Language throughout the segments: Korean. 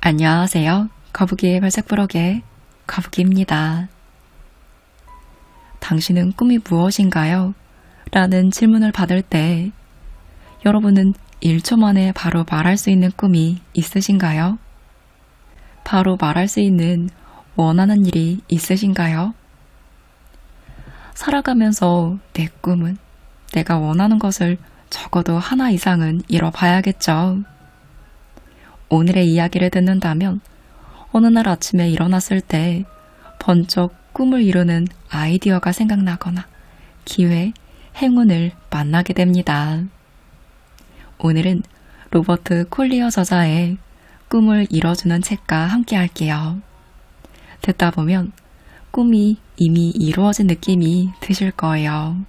안녕하세요. 거북이의 발색부럭의 거북이입니다. 당신은 꿈이 무엇인가요? 라는 질문을 받을 때 여러분은 1초 만에 바로 말할 수 있는 꿈이 있으신가요? 바로 말할 수 있는 원하는 일이 있으신가요? 살아가면서 내 꿈은 내가 원하는 것을 적어도 하나 이상은 이뤄봐야겠죠. 오늘의 이야기를 듣는다면 어느 날 아침에 일어났을 때 번쩍 꿈을 이루는 아이디어가 생각나거나 기회, 행운을 만나게 됩니다. 오늘은 로버트 콜리어 저자의 꿈을 이뤄주는 책과 함께 할게요. 듣다 보면 꿈이 이미 이루어진 느낌이 드실 거예요.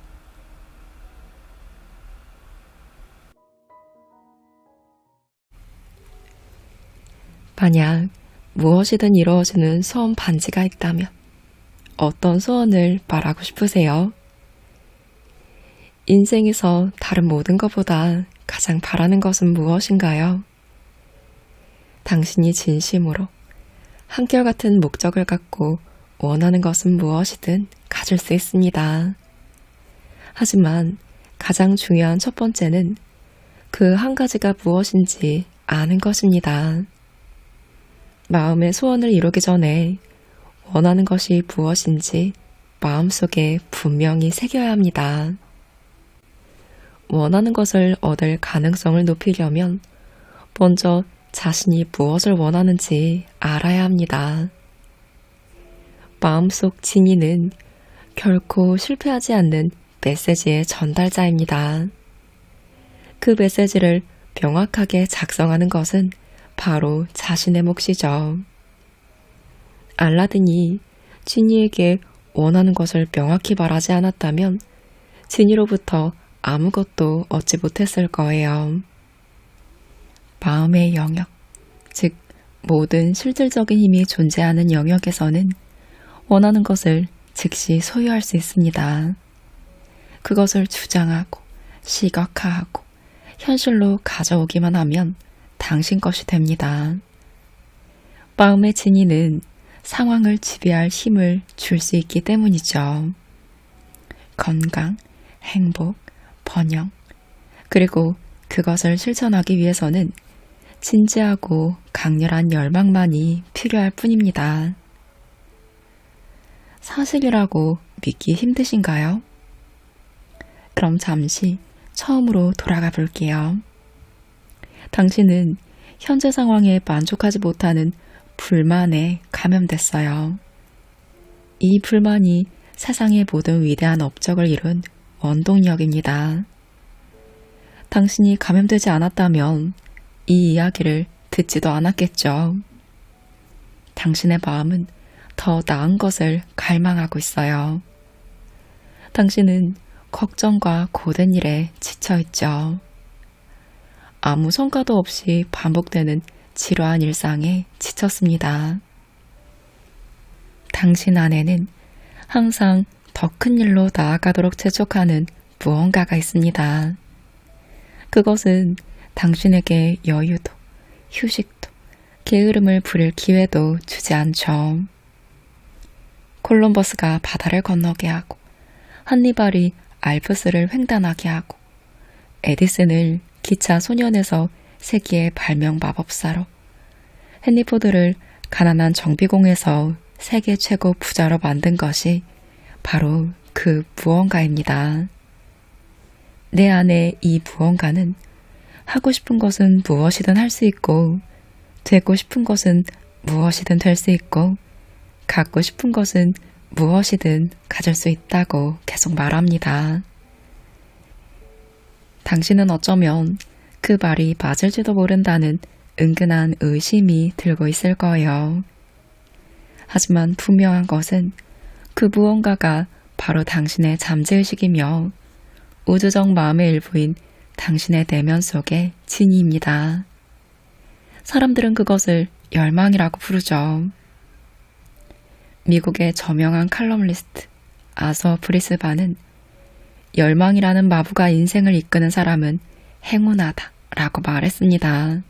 만약 무엇이든 이루어지는 소원 반지가 있다면 어떤 소원을 말하고 싶으세요? 인생에서 다른 모든 것보다 가장 바라는 것은 무엇인가요? 당신이 진심으로 한결같은 목적을 갖고 원하는 것은 무엇이든 가질 수 있습니다. 하지만 가장 중요한 첫 번째는 그 한 가지가 무엇인지 아는 것입니다. 마음의 소원을 이루기 전에 원하는 것이 무엇인지 마음속에 분명히 새겨야 합니다. 원하는 것을 얻을 가능성을 높이려면 먼저 자신이 무엇을 원하는지 알아야 합니다. 마음속 진이는 결코 실패하지 않는 메시지의 전달자입니다. 그 메시지를 명확하게 작성하는 것은 바로 자신의 몫이죠. 알라딘이 지니에게 원하는 것을 명확히 말하지 않았다면 지니로부터 아무것도 얻지 못했을 거예요. 마음의 영역, 즉 모든 실질적인 힘이 존재하는 영역에서는 원하는 것을 즉시 소유할 수 있습니다. 그것을 주장하고 시각화하고 현실로 가져오기만 하면 당신 것이 됩니다. 마음의 진이는 상황을 지배할 힘을 줄 수 있기 때문이죠. 건강, 행복, 번영, 그리고 그것을 실천하기 위해서는 진지하고 강렬한 열망만이 필요할 뿐입니다. 사실이라고 믿기 힘드신가요? 그럼 잠시 처음으로 돌아가 볼게요. 당신은 현재 상황에 만족하지 못하는 불만에 감염됐어요. 이 불만이 세상의 모든 위대한 업적을 이룬 원동력입니다. 당신이 감염되지 않았다면 이 이야기를 듣지도 않았겠죠. 당신의 마음은 더 나은 것을 갈망하고 있어요. 당신은 걱정과 고된 일에 지쳐있죠. 아무 성과도 없이 반복되는 지루한 일상에 지쳤습니다. 당신 안에는 항상 더 큰 일로 나아가도록 재촉하는 무언가가 있습니다. 그것은 당신에게 여유도, 휴식도, 게으름을 부릴 기회도 주지 않죠. 콜럼버스가 바다를 건너게 하고, 한니발이 알프스를 횡단하게 하고, 에디슨을 기차 소년에서 세계의 발명 마법사로, 헨리 포드를 가난한 정비공에서 세계 최고 부자로 만든 것이 바로 그 무언가입니다. 내 안에 이 무언가는 하고 싶은 것은 무엇이든 할 수 있고, 되고 싶은 것은 무엇이든 될 수 있고, 갖고 싶은 것은 무엇이든 가질 수 있다고 계속 말합니다. 당신은 어쩌면 그 말이 맞을지도 모른다는 은근한 의심이 들고 있을 거예요. 하지만 분명한 것은 그 무언가가 바로 당신의 잠재의식이며 우주적 마음의 일부인 당신의 내면 속의 진이입니다. 사람들은 그것을 열망이라고 부르죠. 미국의 저명한 칼럼니스트 아서 브리스반은 열망이라는 마부가 인생을 이끄는 사람은 행운하다 라고 말했습니다.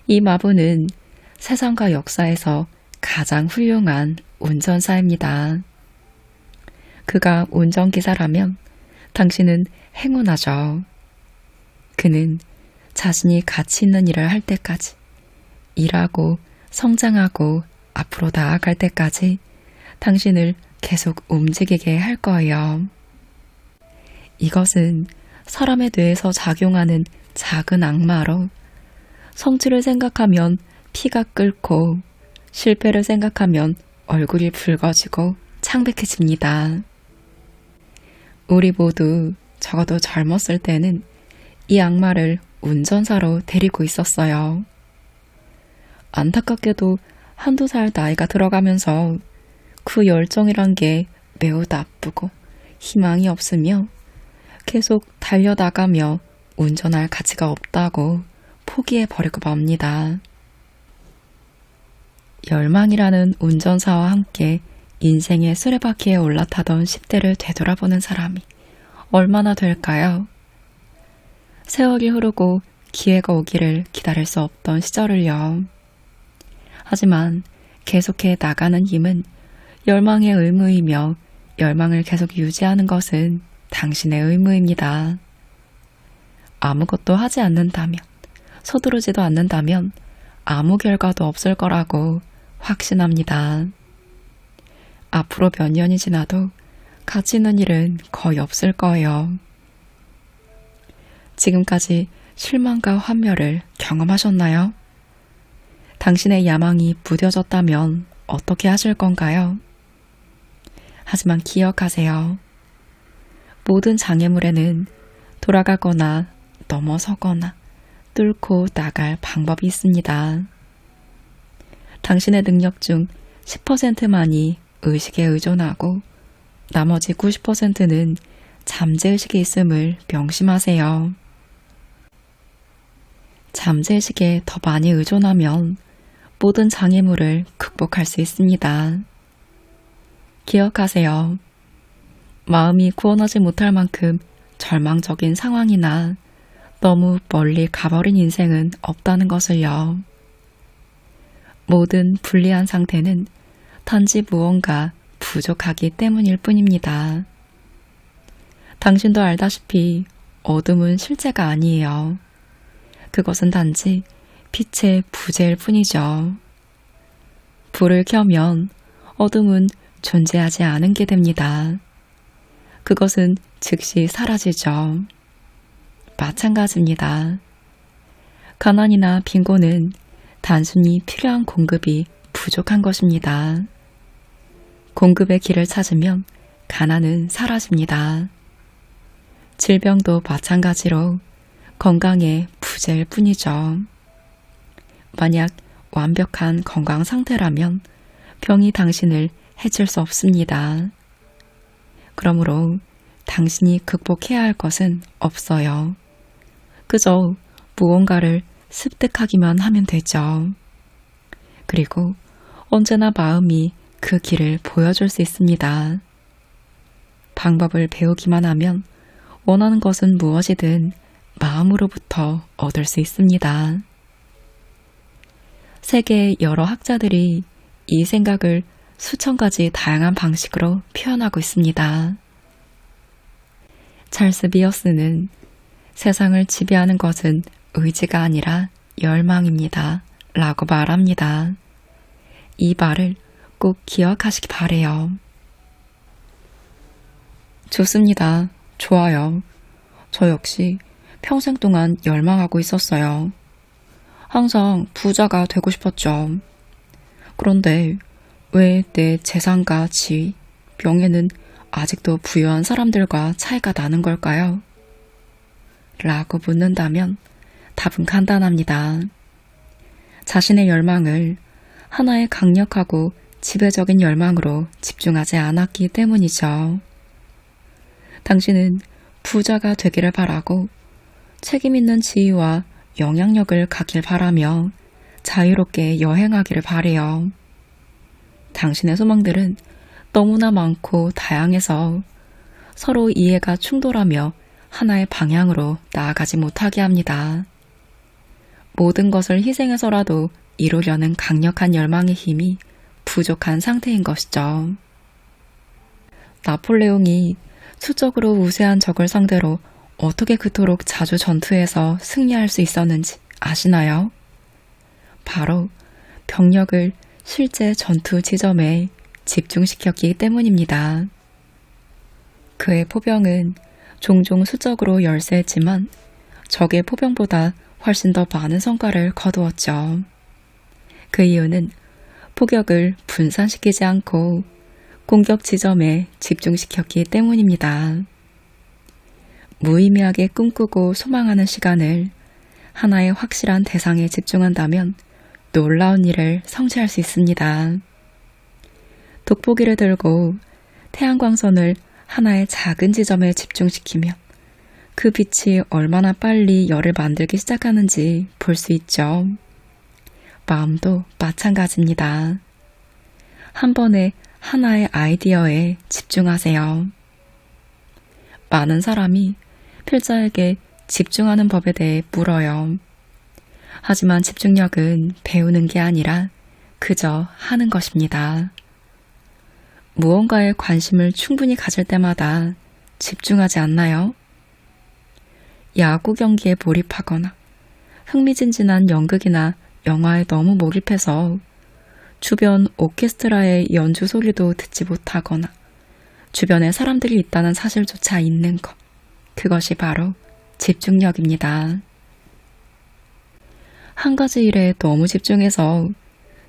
이 마부는 세상과 역사에서 가장 훌륭한 운전사입니다. 그가 운전기사라면 당신은 행운하죠. 그는 자신이 가치 있는 일을 할 때까지, 일하고 성장하고 앞으로 나아갈 때까지 당신을 계속 움직이게 할 거예요. 이것은 사람의 뇌에서 작용하는 작은 악마로, 성취를 생각하면 피가 끓고 실패를 생각하면 얼굴이 붉어지고 창백해집니다. 우리 모두 적어도 젊었을 때는 이 악마를 운전사로 데리고 있었어요. 안타깝게도 한두 살 나이가 들어가면서 그 열정이란 게 매우 나쁘고 희망이 없으며 계속 달려나가며 운전할 가치가 없다고 포기해버리고 맙니다. 열망이라는 운전사와 함께 인생의 수레바퀴에 올라타던 10대를 되돌아보는 사람이 얼마나 될까요? 세월이 흐르고 기회가 오기를 기다릴 수 없던 시절을요. 하지만 계속해 나가는 힘은 열망의 의무이며, 열망을 계속 유지하는 것은 당신의 의무입니다. 아무것도 하지 않는다면, 서두르지도 않는다면 아무 결과도 없을 거라고 확신합니다. 앞으로 몇 년이 지나도 가치 있는 일은 거의 없을 거예요. 지금까지 실망과 환멸을 경험하셨나요? 당신의 야망이 무뎌졌다면 어떻게 하실 건가요? 하지만 기억하세요. 모든 장애물에는 돌아가거나 넘어서거나 뚫고 나갈 방법이 있습니다. 당신의 능력 중 10%만이 의식에 의존하고 나머지 90%는 잠재의식에 있음을 명심하세요. 잠재의식에 더 많이 의존하면 모든 장애물을 극복할 수 있습니다. 기억하세요. 마음이 구원하지 못할 만큼 절망적인 상황이나 너무 멀리 가버린 인생은 없다는 것을요. 모든 불리한 상태는 단지 무언가 부족하기 때문일 뿐입니다. 당신도 알다시피 어둠은 실제가 아니에요. 그것은 단지 빛의 부재일 뿐이죠. 불을 켜면 어둠은 존재하지 않은 게 됩니다. 그것은 즉시 사라지죠. 마찬가지입니다. 가난이나 빈곤은 단순히 필요한 공급이 부족한 것입니다. 공급의 길을 찾으면 가난은 사라집니다. 질병도 마찬가지로 건강의 부재일 뿐이죠. 만약 완벽한 건강 상태라면 병이 당신을 해칠 수 없습니다. 그러므로 당신이 극복해야 할 것은 없어요. 그저 무언가를 습득하기만 하면 되죠. 그리고 언제나 마음이 그 길을 보여줄 수 있습니다. 방법을 배우기만 하면 원하는 것은 무엇이든 마음으로부터 얻을 수 있습니다. 세계의 여러 학자들이 이 생각을 수천 가지 다양한 방식으로 표현하고 있습니다. 찰스 비어스는 세상을 지배하는 것은 의지가 아니라 열망입니다. 라고 말합니다. 이 말을 꼭 기억하시기 바래요. 좋습니다. 좋아요. 저 역시 평생 동안 열망하고 있었어요. 항상 부자가 되고 싶었죠. 그런데 왜 내 재산과 지위, 명예는 아직도 부유한 사람들과 차이가 나는 걸까요? 라고 묻는다면 답은 간단합니다. 자신의 열망을 하나의 강력하고 지배적인 열망으로 집중하지 않았기 때문이죠. 당신은 부자가 되기를 바라고 책임 있는 지위와 영향력을 갖길 바라며 자유롭게 여행하기를 바래요. 당신의 소망들은 너무나 많고 다양해서 서로 이해가 충돌하며 하나의 방향으로 나아가지 못하게 합니다. 모든 것을 희생해서라도 이루려는 강력한 열망의 힘이 부족한 상태인 것이죠. 나폴레옹이 수적으로 우세한 적을 상대로 어떻게 그토록 자주 전투에서 승리할 수 있었는지 아시나요? 바로 병력을 실제 전투 지점에 집중시켰기 때문입니다. 그의 포병은 종종 수적으로 열세했지만 적의 포병보다 훨씬 더 많은 성과를 거두었죠. 그 이유는 포격을 분산시키지 않고 공격 지점에 집중시켰기 때문입니다. 무의미하게 꿈꾸고 소망하는 시간을 하나의 확실한 대상에 집중한다면 놀라운 일을 성취할 수 있습니다. 돋보기를 들고 태양광선을 하나의 작은 지점에 집중시키면 그 빛이 얼마나 빨리 열을 만들기 시작하는지 볼 수 있죠. 마음도 마찬가지입니다. 한 번에 하나의 아이디어에 집중하세요. 많은 사람이 필자에게 집중하는 법에 대해 물어요. 하지만 집중력은 배우는 게 아니라 그저 하는 것입니다. 무언가에 관심을 충분히 가질 때마다 집중하지 않나요? 야구 경기에 몰입하거나 흥미진진한 연극이나 영화에 너무 몰입해서 주변 오케스트라의 연주 소리도 듣지 못하거나 주변에 사람들이 있다는 사실조차 잊는 것. 그것이 바로 집중력입니다. 한 가지 일에 너무 집중해서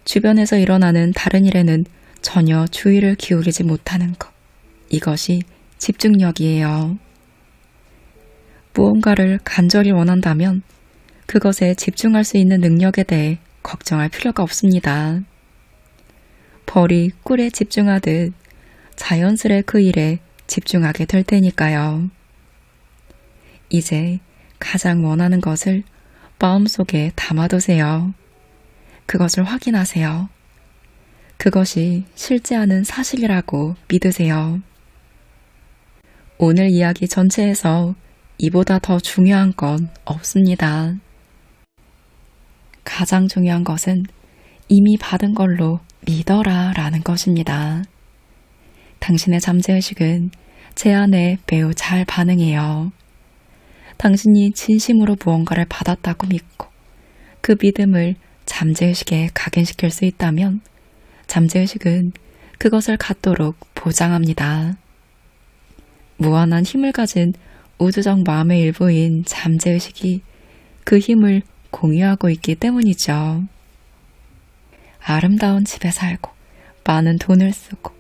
주변에서 일어나는 다른 일에는 전혀 주의를 기울이지 못하는 것. 이것이 집중력이에요. 무언가를 간절히 원한다면 그것에 집중할 수 있는 능력에 대해 걱정할 필요가 없습니다. 벌이 꿀에 집중하듯 자연스레 그 일에 집중하게 될 테니까요. 이제 가장 원하는 것을 마음속에 담아두세요. 그것을 확인하세요. 그것이 실제하는 사실이라고 믿으세요. 오늘 이야기 전체에서 이보다 더 중요한 건 없습니다. 가장 중요한 것은 이미 받은 걸로 믿어라 라는 것입니다. 당신의 잠재의식은 제 안에 매우 잘 반응해요. 당신이 진심으로 무언가를 받았다고 믿고 그 믿음을 잠재의식에 각인시킬 수 있다면 잠재의식은 그것을 갖도록 보장합니다. 무한한 힘을 가진 우주적 마음의 일부인 잠재의식이 그 힘을 공유하고 있기 때문이죠. 아름다운 집에 살고 많은 돈을 쓰고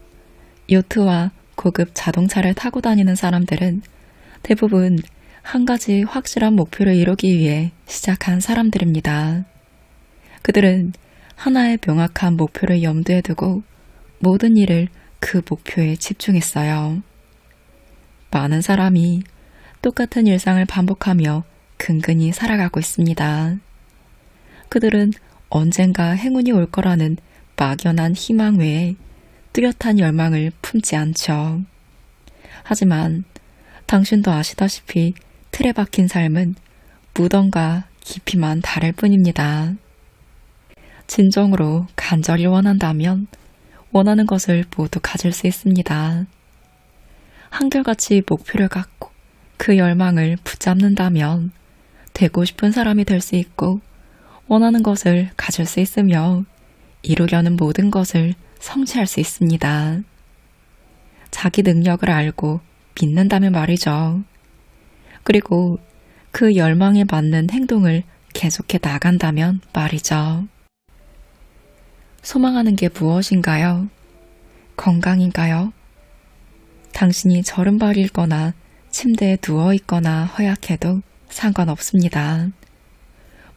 요트와 고급 자동차를 타고 다니는 사람들은 대부분 한 가지 확실한 목표를 이루기 위해 시작한 사람들입니다. 그들은 하나의 명확한 목표를 염두에 두고 모든 일을 그 목표에 집중했어요. 많은 사람이 똑같은 일상을 반복하며 근근히 살아가고 있습니다. 그들은 언젠가 행운이 올 거라는 막연한 희망 외에 뚜렷한 열망을 품지 않죠. 하지만 당신도 아시다시피 틀에 박힌 삶은 무덤과 깊이만 다를 뿐입니다. 진정으로 간절히 원한다면 원하는 것을 모두 가질 수 있습니다. 한결같이 목표를 갖고 그 열망을 붙잡는다면 되고 싶은 사람이 될 수 있고 원하는 것을 가질 수 있으며 이루려는 모든 것을 성취할 수 있습니다. 자기 능력을 알고 믿는다면 말이죠. 그리고 그 열망에 맞는 행동을 계속해 나간다면 말이죠. 소망하는 게 무엇인가요? 건강인가요? 당신이 저른발이 있거나 침대에 누워있거나 허약해도 상관없습니다.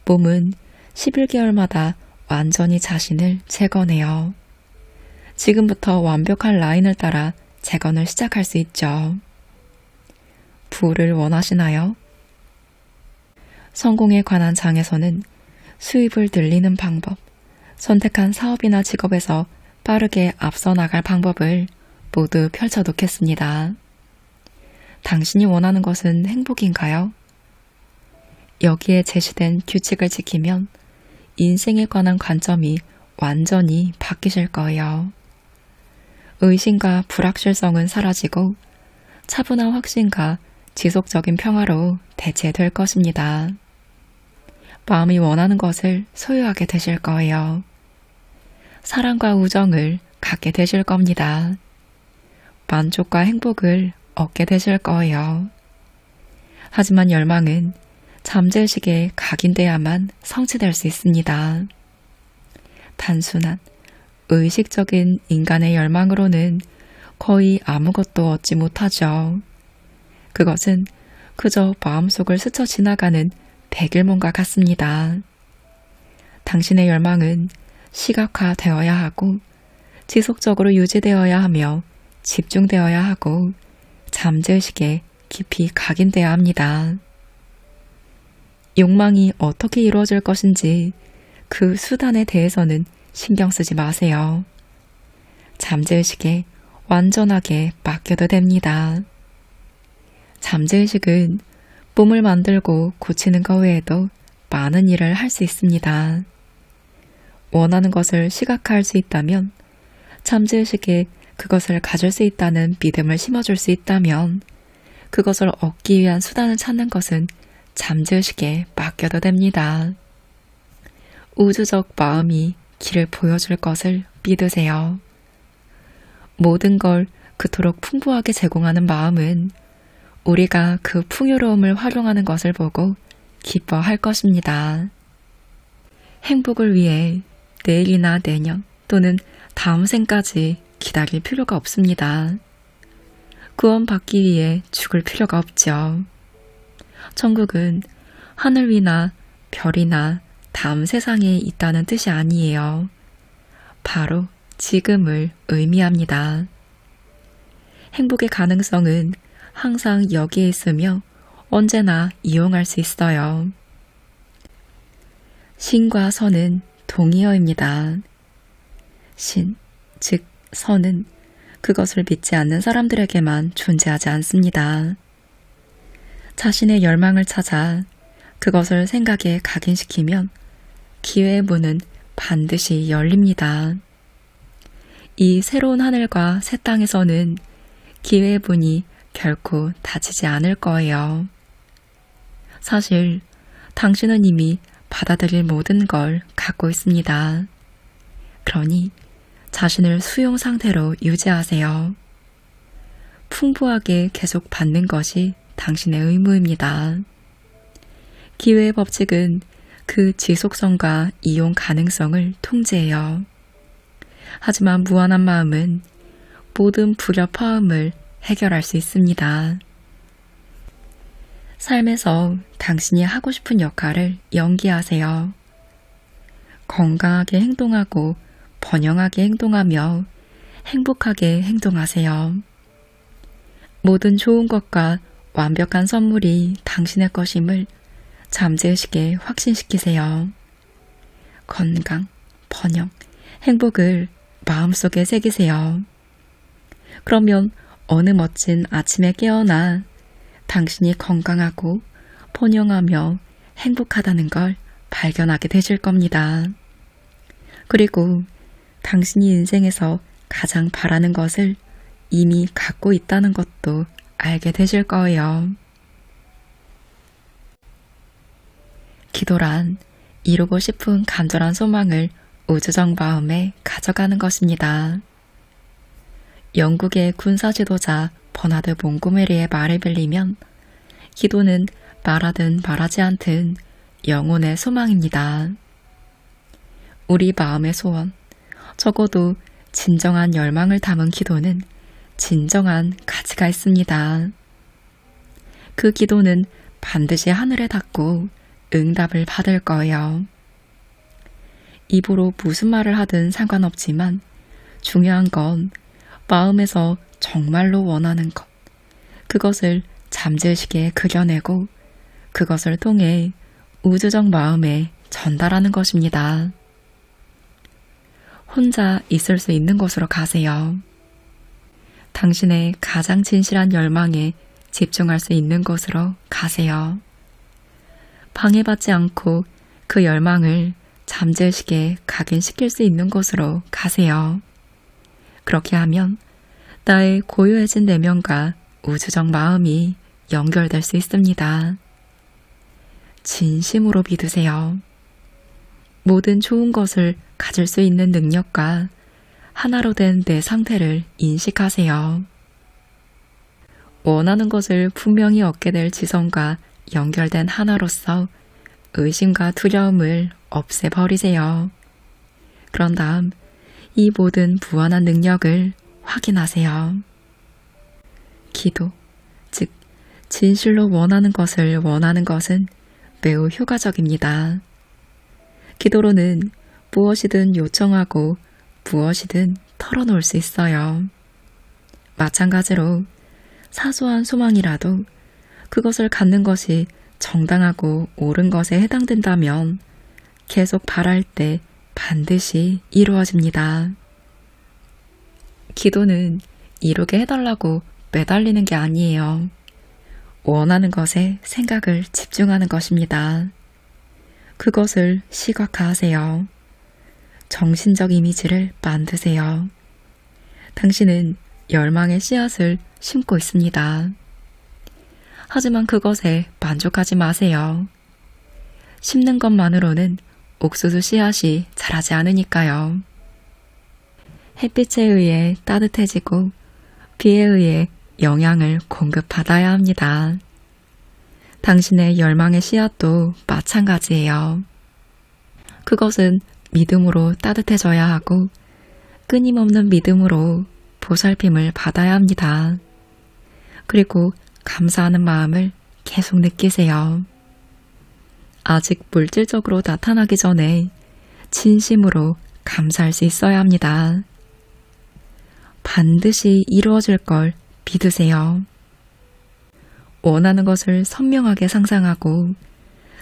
몸은 11개월마다 완전히 자신을 재건해요. 지금부터 완벽한 라인을 따라 재건을 시작할 수 있죠. 부를 원하시나요? 성공에 관한 장에서는 수입을 늘리는 방법, 선택한 사업이나 직업에서 빠르게 앞서 나갈 방법을 모두 펼쳐놓겠습니다. 당신이 원하는 것은 행복인가요? 여기에 제시된 규칙을 지키면 인생에 관한 관점이 완전히 바뀌실 거예요. 의심과 불확실성은 사라지고 차분한 확신과 지속적인 평화로 대체될 것입니다. 마음이 원하는 것을 소유하게 되실 거예요. 사랑과 우정을 갖게 되실 겁니다. 만족과 행복을 얻게 되실 거예요. 하지만 열망은 잠재의식에 각인돼야만 성취될 수 있습니다. 단순한 의식적인 인간의 열망으로는 거의 아무것도 얻지 못하죠. 그것은 그저 마음속을 스쳐 지나가는 백일몽과 같습니다. 당신의 열망은 시각화되어야 하고 지속적으로 유지되어야 하며 집중되어야 하고 잠재의식에 깊이 각인되어야 합니다. 욕망이 어떻게 이루어질 것인지 그 수단에 대해서는 신경 쓰지 마세요. 잠재의식에 완전하게 맡겨도 됩니다. 잠재의식은 몸을 만들고 고치는 것 외에도 많은 일을 할 수 있습니다. 원하는 것을 시각화할 수 있다면, 잠재의식에 그것을 가질 수 있다는 믿음을 심어줄 수 있다면, 그것을 얻기 위한 수단을 찾는 것은 잠재의식에 맡겨도 됩니다. 우주적 마음이 길을 보여줄 것을 믿으세요. 모든 걸 그토록 풍부하게 제공하는 마음은 우리가 그 풍요로움을 활용하는 것을 보고 기뻐할 것입니다. 행복을 위해 내일이나 내년 또는 다음 생까지 기다릴 필요가 없습니다. 구원받기 위해 죽을 필요가 없죠. 천국은 하늘 위나 별이나 다음 세상에 있다는 뜻이 아니에요. 바로 지금을 의미합니다. 행복의 가능성은 항상 여기에 있으며 언제나 이용할 수 있어요. 신과 선은 동의어입니다. 신, 즉 선은 그것을 믿지 않는 사람들에게만 존재하지 않습니다. 자신의 열망을 찾아 그것을 생각에 각인시키면 기회의 문은 반드시 열립니다. 이 새로운 하늘과 새 땅에서는 기회의 문이 결코 닫히지 않을 거예요. 사실 당신은 이미 받아들일 모든 걸 갖고 있습니다. 그러니 자신을 수용 상태로 유지하세요. 풍부하게 계속 받는 것이 당신의 의무입니다. 기회의 법칙은 그 지속성과 이용 가능성을 통제해요. 하지만 무한한 마음은 모든 불협화음을 해결할 수 있습니다. 삶에서 당신이 하고 싶은 역할을 연기하세요. 건강하게 행동하고 번영하게 행동하며 행복하게 행동하세요. 모든 좋은 것과 완벽한 선물이 당신의 것임을 잠재의식에 확신시키세요. 건강, 번영, 행복을 마음속에 새기세요. 그러면 어느 멋진 아침에 깨어나 당신이 건강하고 번영하며 행복하다는 걸 발견하게 되실 겁니다. 그리고 당신이 인생에서 가장 바라는 것을 이미 갖고 있다는 것도 알게 되실 거예요. 기도란 이루고 싶은 간절한 소망을 우주적 마음에 가져가는 것입니다. 영국의 군사 지도자 버나드 몽고메리의 말을 빌리면 기도는 말하든 말하지 않든 영혼의 소망입니다. 우리 마음의 소원, 적어도 진정한 열망을 담은 기도는 진정한 가치가 있습니다. 그 기도는 반드시 하늘에 닿고 응답을 받을 거예요. 입으로 무슨 말을 하든 상관없지만 중요한 건 마음에서 정말로 원하는 것, 그것을 잠재의식에 그려내고 그것을 통해 우주적 마음에 전달하는 것입니다. 혼자 있을 수 있는 곳으로 가세요. 당신의 가장 진실한 열망에 집중할 수 있는 곳으로 가세요. 방해받지 않고 그 열망을 잠재의식에 각인시킬 수 있는 곳으로 가세요. 그렇게 하면 나의 고요해진 내면과 우주적 마음이 연결될 수 있습니다. 진심으로 믿으세요. 모든 좋은 것을 가질 수 있는 능력과 하나로 된 내 상태를 인식하세요. 원하는 것을 분명히 얻게 될 지성과 연결된 하나로서 의심과 두려움을 없애버리세요. 그런 다음 이 모든 무한한 능력을 확인하세요. 기도, 즉 진실로 원하는 것을 원하는 것은 매우 효과적입니다. 기도로는 무엇이든 요청하고 무엇이든 털어놓을 수 있어요. 마찬가지로 사소한 소망이라도 그것을 갖는 것이 정당하고 옳은 것에 해당된다면 계속 바랄 때 반드시 이루어집니다. 기도는 이루게 해달라고 매달리는 게 아니에요. 원하는 것에 생각을 집중하는 것입니다. 그것을 시각화하세요. 정신적 이미지를 만드세요. 당신은 열망의 씨앗을 심고 있습니다. 하지만 그것에 만족하지 마세요. 심는 것만으로는 옥수수 씨앗이 자라지 않으니까요. 햇빛에 의해 따뜻해지고 비에 의해 영양을 공급받아야 합니다. 당신의 열망의 씨앗도 마찬가지예요. 그것은 믿음으로 따뜻해져야 하고 끊임없는 믿음으로 보살핌을 받아야 합니다. 그리고 감사하는 마음을 계속 느끼세요. 아직 물질적으로 나타나기 전에 진심으로 감사할 수 있어야 합니다. 반드시 이루어질 걸 믿으세요. 원하는 것을 선명하게 상상하고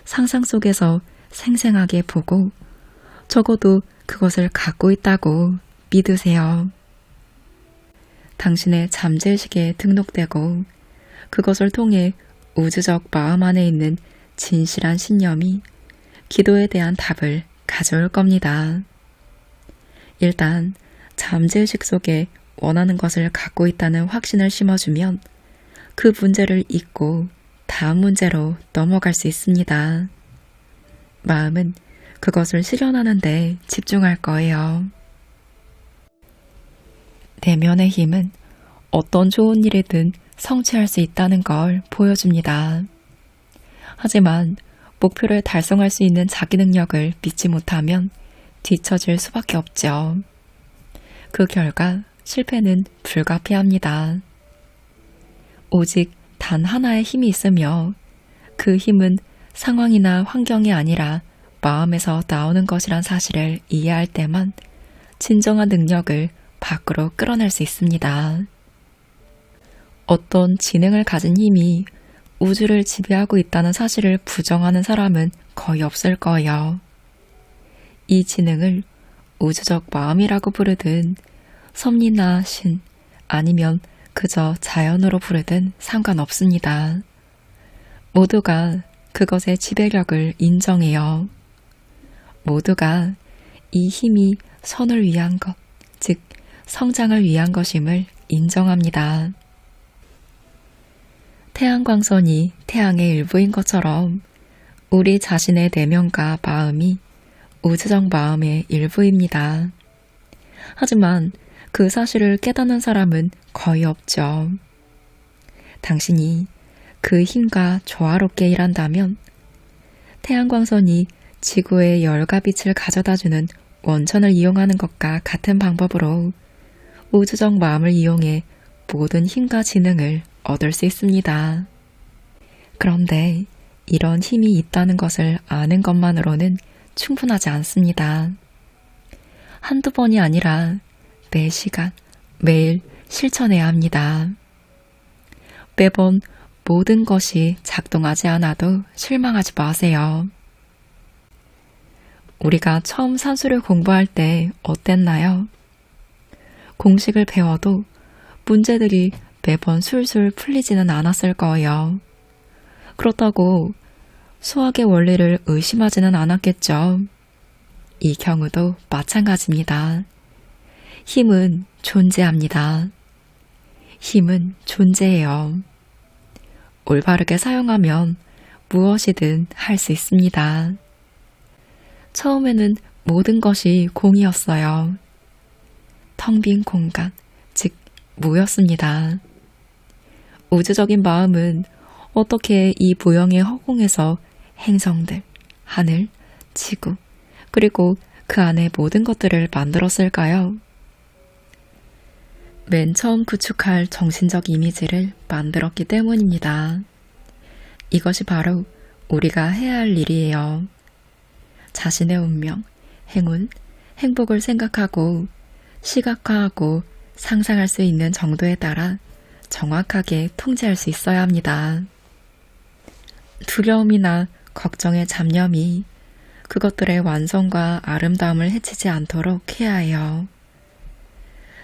상상 속에서 생생하게 보고 적어도 그것을 갖고 있다고 믿으세요. 당신의 잠재의식에 등록되고 그것을 통해 우주적 마음 안에 있는 진실한 신념이 기도에 대한 답을 가져올 겁니다. 일단 잠재의식 속에 원하는 것을 갖고 있다는 확신을 심어주면 그 문제를 잊고 다음 문제로 넘어갈 수 있습니다. 마음은 그것을 실현하는 데 집중할 거예요. 내면의 힘은 어떤 좋은 일이든 성취할 수 있다는 걸 보여줍니다. 하지만 목표를 달성할 수 있는 자기 능력을 믿지 못하면 뒤처질 수밖에 없죠. 그 결과 실패는 불가피합니다. 오직 단 하나의 힘이 있으며 그 힘은 상황이나 환경이 아니라 마음에서 나오는 것이란 사실을 이해할 때만 진정한 능력을 밖으로 끌어낼 수 있습니다. 어떤 지능을 가진 힘이 우주를 지배하고 있다는 사실을 부정하는 사람은 거의 없을 거예요. 이 지능을 우주적 마음이라고 부르든 섭리나 신 아니면 그저 자연으로 부르든 상관없습니다. 모두가 그것의 지배력을 인정해요. 모두가 이 힘이 선을 위한 것, 즉 성장을 위한 것임을 인정합니다. 태양광선이 태양의 일부인 것처럼 우리 자신의 내면과 마음이 우주적 마음의 일부입니다. 하지만 그 사실을 깨닫는 사람은 거의 없죠. 당신이 그 힘과 조화롭게 일한다면 태양광선이 지구의 열과 빛을 가져다주는 원천을 이용하는 것과 같은 방법으로 우주적 마음을 이용해 모든 힘과 지능을 얻을 수 있습니다. 그런데 이런 힘이 있다는 것을 아는 것만으로는 충분하지 않습니다. 한두 번이 아니라 매 시간, 매일 실천해야 합니다. 매번 모든 것이 작동하지 않아도 실망하지 마세요. 우리가 처음 산수를 공부할 때 어땠나요? 공식을 배워도 문제들이 매번 술술 풀리지는 않았을 거예요. 그렇다고 수학의 원리를 의심하지는 않았겠죠. 이 경우도 마찬가지입니다. 힘은 존재합니다. 힘은 존재해요. 올바르게 사용하면 무엇이든 할 수 있습니다. 처음에는 모든 것이 공이었어요. 텅 빈 공간, 즉 무였습니다. 우주적인 마음은 어떻게 이 무형의 허공에서 행성들, 하늘, 지구, 그리고 그 안에 모든 것들을 만들었을까요? 맨 처음 구축할 정신적 이미지를 만들었기 때문입니다. 이것이 바로 우리가 해야 할 일이에요. 자신의 운명, 행운, 행복을 생각하고 시각화하고 상상할 수 있는 정도에 따라 정확하게 통제할 수 있어야 합니다. 두려움이나 걱정의 잡념이 그것들의 완성과 아름다움을 해치지 않도록 해야 해요.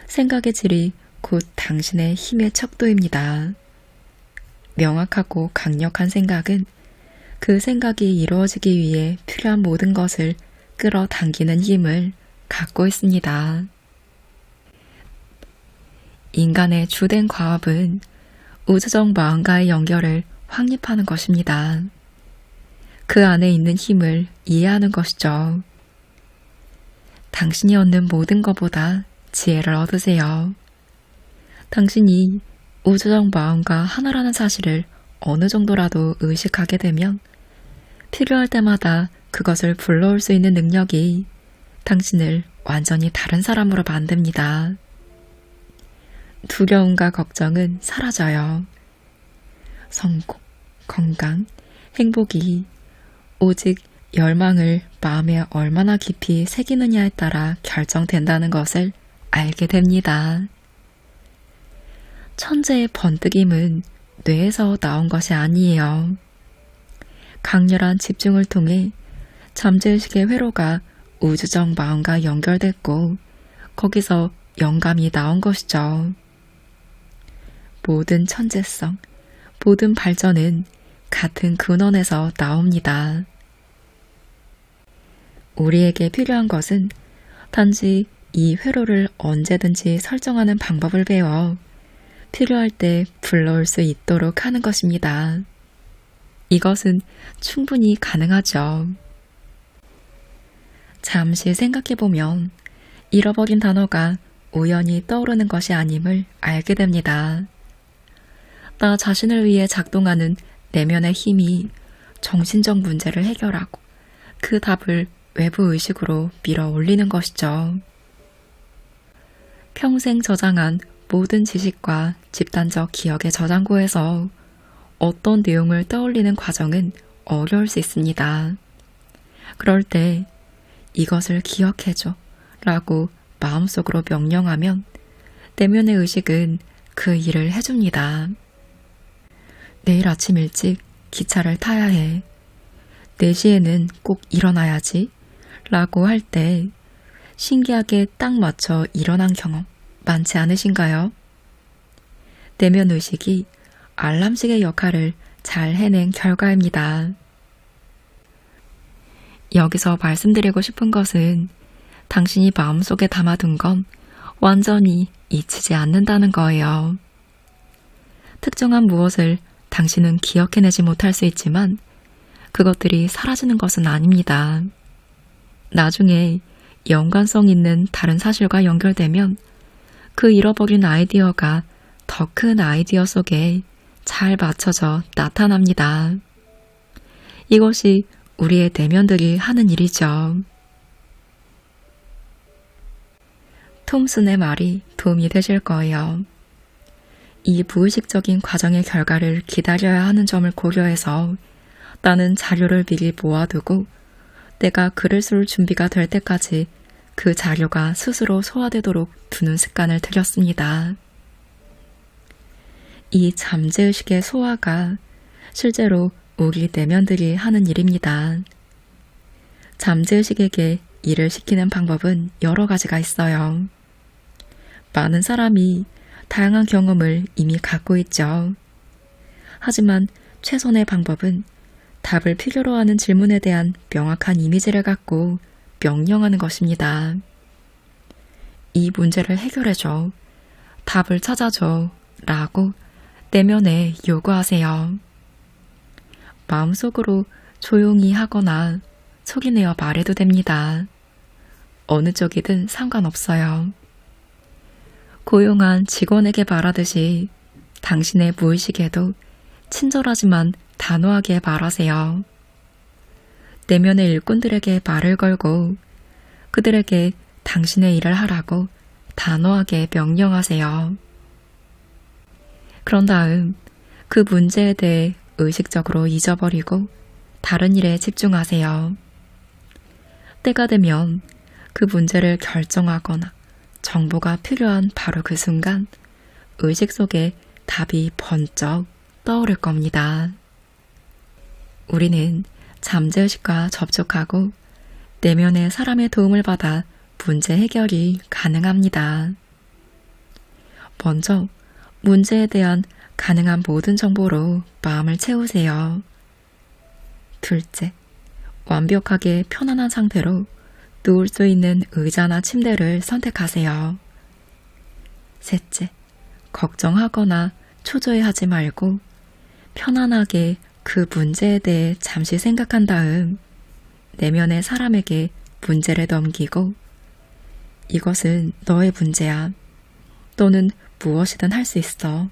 생각의 질이 곧 당신의 힘의 척도입니다. 명확하고 강력한 생각은 그 생각이 이루어지기 위해 필요한 모든 것을 끌어당기는 힘을 갖고 있습니다. 인간의 주된 과업은 우주적 마음과의 연결을 확립하는 것입니다. 그 안에 있는 힘을 이해하는 것이죠. 당신이 얻는 모든 것보다 지혜를 얻으세요. 당신이 우주적 마음과 하나라는 사실을 어느 정도라도 의식하게 되면 필요할 때마다 그것을 불러올 수 있는 능력이 당신을 완전히 다른 사람으로 만듭니다. 두려움과 걱정은 사라져요. 성공, 건강, 행복이 오직 열망을 마음에 얼마나 깊이 새기느냐에 따라 결정된다는 것을 알게 됩니다. 천재의 번뜩임은 뇌에서 나온 것이 아니에요. 강렬한 집중을 통해 잠재의식의 회로가 우주적 마음과 연결됐고 거기서 영감이 나온 것이죠. 모든 천재성, 모든 발전은 같은 근원에서 나옵니다. 우리에게 필요한 것은 단지 이 회로를 언제든지 설정하는 방법을 배워 필요할 때 불러올 수 있도록 하는 것입니다. 이것은 충분히 가능하죠. 잠시 생각해보면 잃어버린 단어가 우연히 떠오르는 것이 아님을 알게 됩니다. 나 자신을 위해 작동하는 내면의 힘이 정신적 문제를 해결하고 그 답을 외부 의식으로 밀어 올리는 것이죠. 평생 저장한 모든 지식과 집단적 기억의 저장고에서 어떤 내용을 떠올리는 과정은 어려울 수 있습니다. 그럴 때 이것을 기억해줘 라고 마음속으로 명령하면 내면의 의식은 그 일을 해줍니다. 내일 아침 일찍 기차를 타야 해. 4시에는 꼭 일어나야지 라고 할 때 신기하게 딱 맞춰 일어난 경험 많지 않으신가요? 내면 의식이 알람식의 역할을 잘 해낸 결과입니다. 여기서 말씀드리고 싶은 것은 당신이 마음속에 담아둔 건 완전히 잊히지 않는다는 거예요. 특정한 무엇을 당신은 기억해내지 못할 수 있지만 그것들이 사라지는 것은 아닙니다. 나중에 연관성 있는 다른 사실과 연결되면 그 잃어버린 아이디어가 더 큰 아이디어 속에 잘 맞춰져 나타납니다. 이것이 우리의 내면들이 하는 일이죠. 톰슨의 말이 도움이 되실 거예요. 이 무의식적인 과정의 결과를 기다려야 하는 점을 고려해서 나는 자료를 미리 모아두고 내가 글을 쓸 준비가 될 때까지 그 자료가 스스로 소화되도록 두는 습관을 들였습니다. 이 잠재의식의 소화가 실제로 우리 내면들이 하는 일입니다. 잠재의식에게 일을 시키는 방법은 여러 가지가 있어요. 많은 사람이 다양한 경험을 이미 갖고 있죠. 하지만 최선의 방법은 답을 필요로 하는 질문에 대한 명확한 이미지를 갖고 명령하는 것입니다. 이 문제를 해결해줘, 답을 찾아줘 라고 내면에 요구하세요. 마음속으로 조용히 하거나 소리내어 말해도 됩니다. 어느 쪽이든 상관없어요. 고용한 직원에게 말하듯이 당신의 무의식에도 친절하지만 단호하게 말하세요. 내면의 일꾼들에게 말을 걸고 그들에게 당신의 일을 하라고 단호하게 명령하세요. 그런 다음 그 문제에 대해 의식적으로 잊어버리고 다른 일에 집중하세요. 때가 되면 그 문제를 결정하거나 정보가 필요한 바로 그 순간 의식 속에 답이 번쩍 떠오를 겁니다. 우리는 잠재의식과 접촉하고 내면의 사람의 도움을 받아 문제 해결이 가능합니다. 먼저 문제에 대한 가능한 모든 정보로 마음을 채우세요. 둘째, 완벽하게 편안한 상태로 누울 수 있는 의자나 침대를 선택하세요. 셋째, 걱정하거나 초조해하지 말고 편안하게 그 문제에 대해 잠시 생각한 다음 내면의 사람에게 문제를 넘기고 이것은 너의 문제야. 너는 무엇이든 할 수 있어.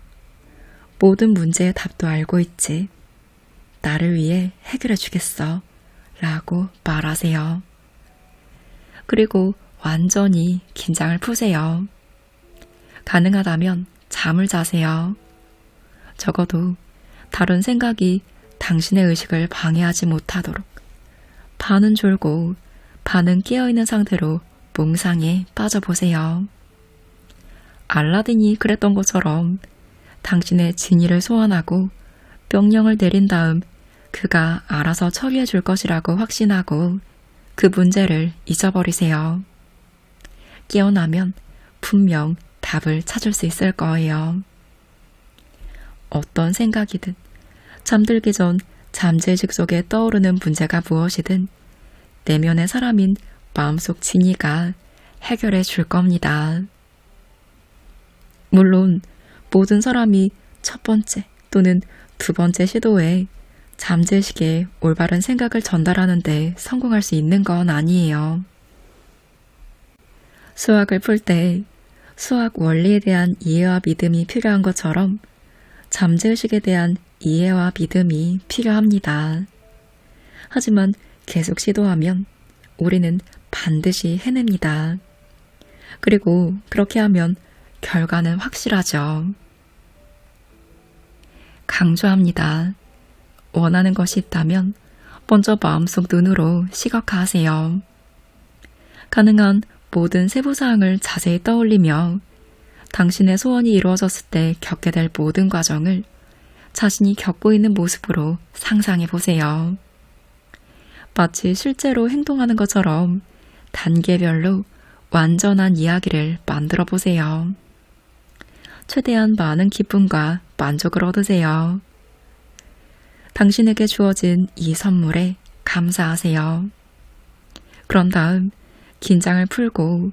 모든 문제의 답도 알고 있지. 나를 위해 해결해 주겠어. 라고 말하세요. 그리고 완전히 긴장을 푸세요. 가능하다면 잠을 자세요. 적어도 다른 생각이 당신의 의식을 방해하지 못하도록 반은 졸고 반은 깨어있는 상태로 몽상에 빠져보세요. 알라딘이 그랬던 것처럼 당신의 진의를 소환하고 명령을 내린 다음 그가 알아서 처리해 줄 것이라고 확신하고 그 문제를 잊어버리세요. 깨어나면 분명 답을 찾을 수 있을 거예요. 어떤 생각이든 잠들기 전 잠재의식 속에 떠오르는 문제가 무엇이든 내면의 사람인 마음속 진이가 해결해 줄 겁니다. 물론 모든 사람이 첫 번째 또는 두 번째 시도에 잠재의식에 올바른 생각을 전달하는 데 성공할 수 있는 건 아니에요. 수학을 풀 때 수학 원리에 대한 이해와 믿음이 필요한 것처럼 잠재의식에 대한 이해와 믿음이 필요합니다. 하지만 계속 시도하면 우리는 반드시 해냅니다. 그리고 그렇게 하면 결과는 확실하죠. 강조합니다. 원하는 것이 있다면 먼저 마음속 눈으로 시각화하세요. 가능한 모든 세부사항을 자세히 떠올리며 당신의 소원이 이루어졌을 때 겪게 될 모든 과정을 자신이 겪고 있는 모습으로 상상해 보세요. 마치 실제로 행동하는 것처럼 단계별로 완전한 이야기를 만들어 보세요. 최대한 많은 기쁨과 만족을 얻으세요. 당신에게 주어진 이 선물에 감사하세요. 그런 다음 긴장을 풀고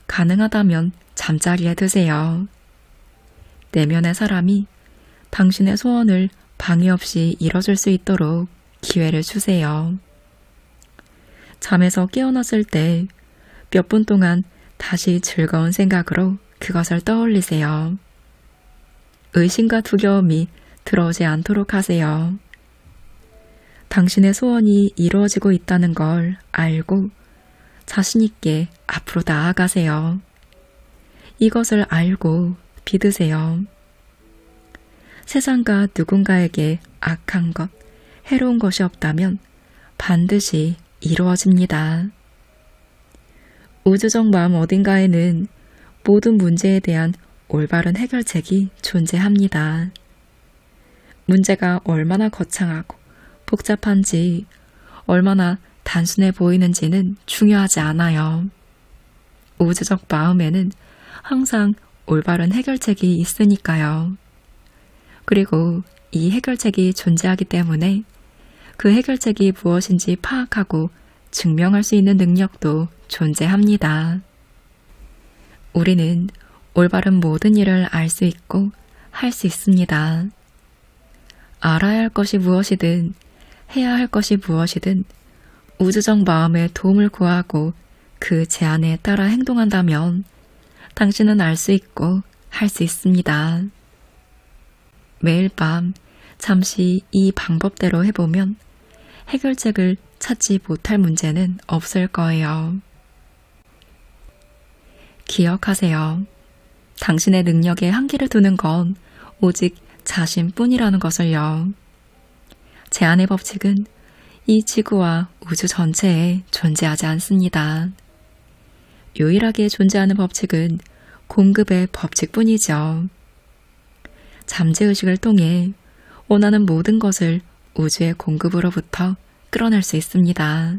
가능하다면 잠자리에 드세요. 내면의 사람이 당신의 소원을 방해 없이 이뤄줄 수 있도록 기회를 주세요. 잠에서 깨어났을 때 몇 분 동안 다시 즐거운 생각으로 그것을 떠올리세요. 의심과 두려움이 들어오지 않도록 하세요. 당신의 소원이 이루어지고 있다는 걸 알고 자신 있게 앞으로 나아가세요. 이것을 알고 믿으세요. 세상과 누군가에게 악한 것, 해로운 것이 없다면 반드시 이루어집니다. 우주적 마음 어딘가에는 모든 문제에 대한 올바른 해결책이 존재합니다. 문제가 얼마나 거창하고 복잡한지, 얼마나 단순해 보이는지는 중요하지 않아요. 우주적 마음에는 항상 올바른 해결책이 있으니까요. 그리고 이 해결책이 존재하기 때문에 그 해결책이 무엇인지 파악하고 증명할 수 있는 능력도 존재합니다. 우리는 올바른 모든 일을 알 수 있고 할 수 있습니다. 알아야 할 것이 무엇이든 해야 할 것이 무엇이든 우주적 마음의 도움을 구하고 그 제안에 따라 행동한다면 당신은 알 수 있고 할 수 있습니다. 매일 밤 잠시 이 방법대로 해보면 해결책을 찾지 못할 문제는 없을 거예요. 기억하세요. 당신의 능력에 한계를 두는 건 오직 자신뿐이라는 것을요. 제한의 법칙은 이 지구와 우주 전체에 존재하지 않습니다. 유일하게 존재하는 법칙은 공급의 법칙뿐이죠. 잠재의식을 통해 원하는 모든 것을 우주의 공급으로부터 끌어낼 수 있습니다.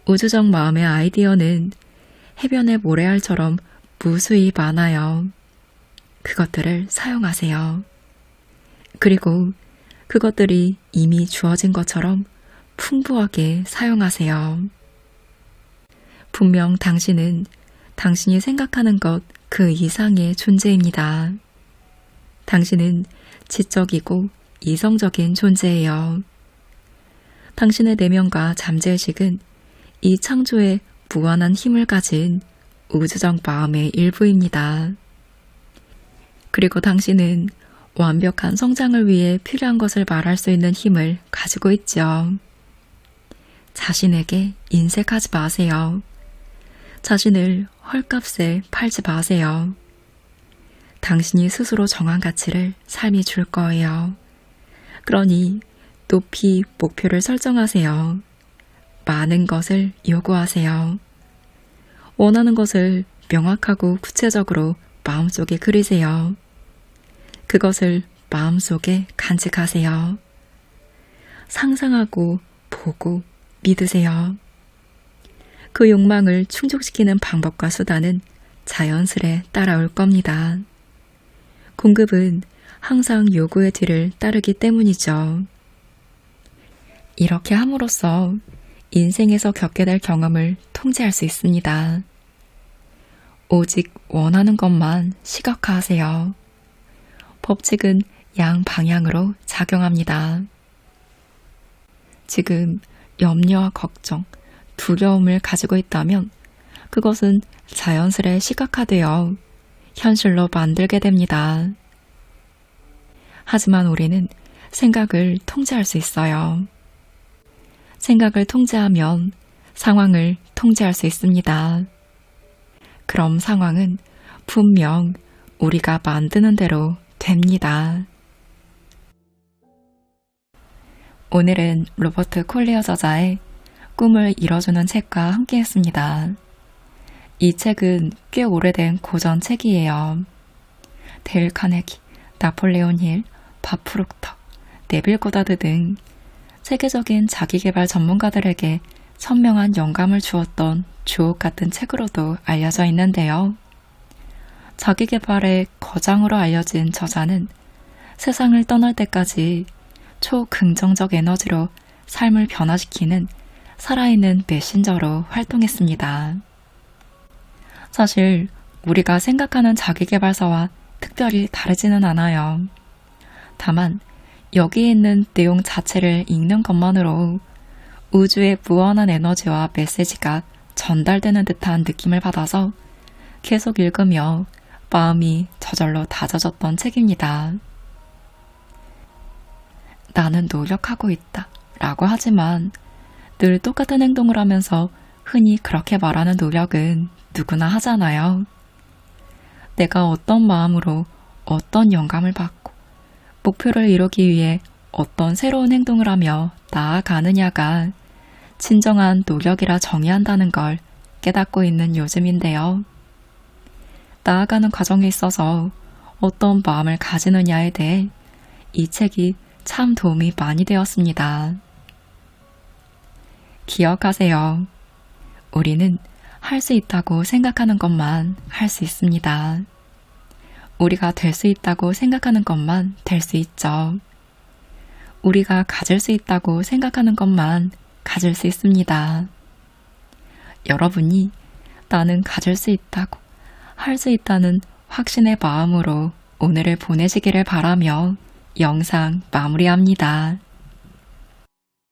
우주적 마음의 아이디어는 해변의 모래알처럼 무수히 많아요. 그것들을 사용하세요. 그리고 그것들이 이미 주어진 것처럼 풍부하게 사용하세요. 분명 당신은 당신이 생각하는 것 그 이상의 존재입니다. 당신은 지적이고 이성적인 존재예요. 당신의 내면과 잠재의식은 이 창조에 무한한 힘을 가진 우주적 마음의 일부입니다. 그리고 당신은 완벽한 성장을 위해 필요한 것을 말할 수 있는 힘을 가지고 있죠. 자신에게 인색하지 마세요. 자신을 헐값에 팔지 마세요. 당신이 스스로 정한 가치를 삶이 줄 거예요. 그러니 높이 목표를 설정하세요. 많은 것을 요구하세요. 원하는 것을 명확하고 구체적으로 마음속에 그리세요. 그것을 마음속에 간직하세요. 상상하고 보고 믿으세요. 그 욕망을 충족시키는 방법과 수단은 자연스레 따라올 겁니다. 공급은 항상 요구의 뒤를 따르기 때문이죠. 이렇게 함으로써 인생에서 겪게 될 경험을 통제할 수 있습니다. 오직 원하는 것만 시각화하세요. 법칙은 양방향으로 작용합니다. 지금 염려와 걱정, 두려움을 가지고 있다면 그것은 자연스레 시각화되어 현실로 만들게 됩니다. 하지만 우리는 생각을 통제할 수 있어요. 생각을 통제하면 상황을 통제할 수 있습니다. 그럼 상황은 분명 우리가 만드는 대로 됩니다. 오늘은 로버트 콜리어 저자의 꿈을 이뤄주는 책과 함께 했습니다. 이 책은 꽤 오래된 고전 책이에요. 데일 카네기, 나폴레온 힐, 밥 프록터, 네빌 고다드 등 세계적인 자기계발 전문가들에게 선명한 영감을 주었던 주옥 같은 책으로도 알려져 있는데요. 자기계발의 거장으로 알려진 저자는 세상을 떠날 때까지 초긍정적 에너지로 삶을 변화시키는 살아있는 메신저로 활동했습니다. 사실 우리가 생각하는 자기계발서와 특별히 다르지는 않아요. 다만 여기에 있는 내용 자체를 읽는 것만으로 우주의 무한한 에너지와 메시지가 전달되는 듯한 느낌을 받아서 계속 읽으며 마음이 저절로 다져졌던 책입니다. 나는 노력하고 있다 라고 하지만 늘 똑같은 행동을 하면서 흔히 그렇게 말하는 노력은 누구나 하잖아요. 내가 어떤 마음으로 어떤 영감을 받고 목표를 이루기 위해 어떤 새로운 행동을 하며 나아가느냐가 진정한 노력이라 정의한다는 걸 깨닫고 있는 요즘인데요. 나아가는 과정에 있어서 어떤 마음을 가지느냐에 대해 이 책이 참 도움이 많이 되었습니다. 기억하세요. 우리는 할 수 있다고 생각하는 것만 할 수 있습니다. 우리가 될 수 있다고 생각하는 것만 될 수 있죠. 우리가 가질 수 있다고 생각하는 것만 가질 수 있습니다. 여러분이 나는 가질 수 있다고, 할 수 있다는 확신의 마음으로 오늘을 보내시기를 바라며 영상 마무리합니다.